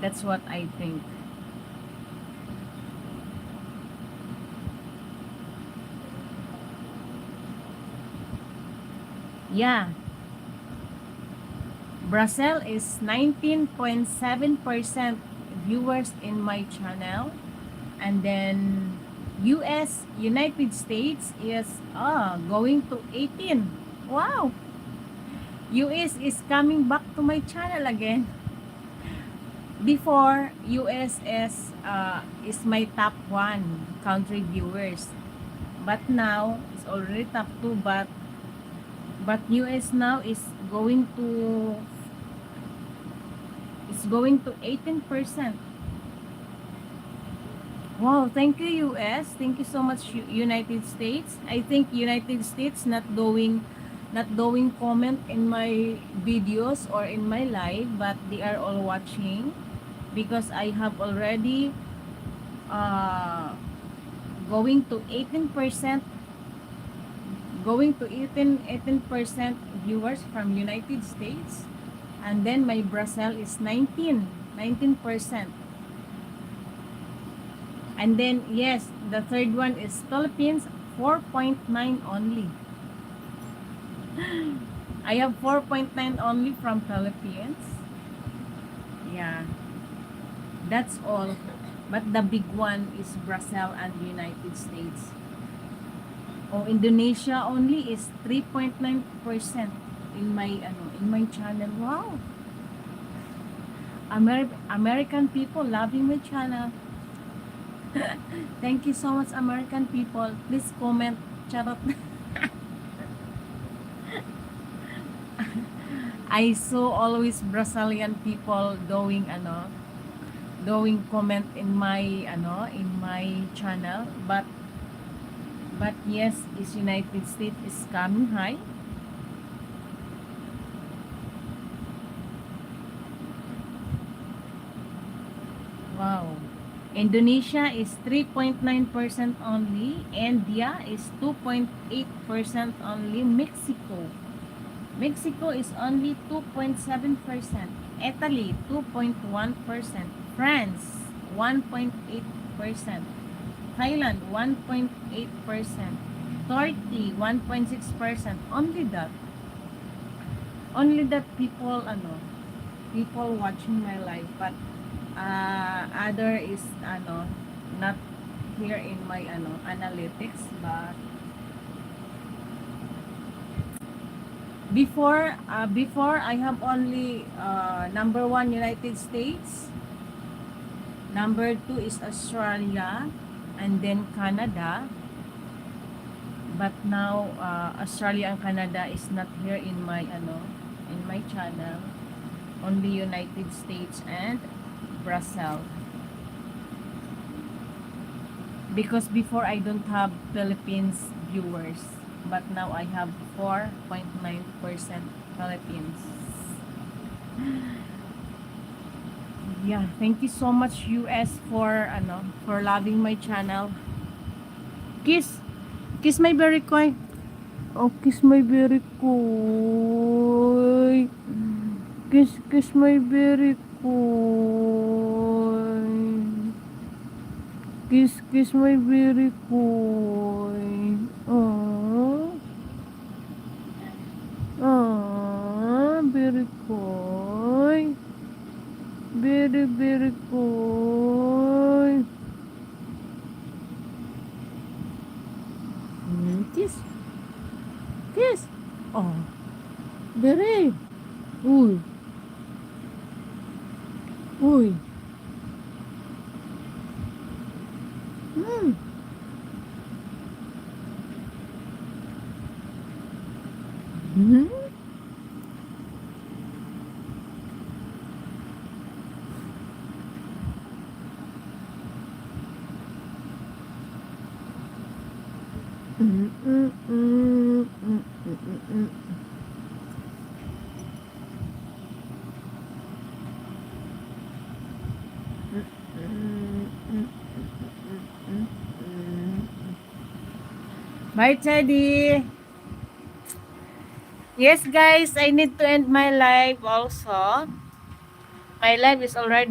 That's what I think. Yeah. Brazil is 19.7% viewers in my channel. And then United States is going to 18. Wow. US is coming back to my channel again. Before, US is my top 1 country viewers. But now, it's already top 2, but US now is going to 18%. Wow, thank you US. Thank you so much United States. I think United States not doing comment in my videos or in my live, but they are all watching because I have already uh going to 18% viewers from United States, and then my Brazil is 19%. And then, yes, the third one is Philippines, 4.9 only. I have 4.9 only from Philippines. Yeah, that's all. But the big one is Brazil and United States. Oh, Indonesia only is 3.9% in my channel. Wow. American people loving my channel. Thank you so much, American people. Please comment. Charot. I saw always Brazilian people doing comment in my channel, but yes, is United States is coming high. Wow. Indonesia is 3.9% only. India is 2.8% only. Mexico is only 2.7%. Italy, 2.1%. France, 1.8%. Thailand, 1.8%. Turkey, 1.6%. Only that people watching my live, but other is not here in my analytics. But before I have only number 1 United States, number 2 is Australia, and then Canada. But now Australia and Canada is not here in my channel. Only United States and Brazil. Because before I don't have Philippines viewers, but now I have 4.9% Philippines. Yeah, thank you so much US for loving my channel. Kiss my berry koy. Oh, kiss my berry koy. Kiss my berry koy. Kiss my berry koy. Oh. Oh, berry koy. Berry koy. Kiss. Oh. Berry. Uy. Hmm. Hmm. Bye, Teddy. Yes, guys, I need to end my live also. My live is already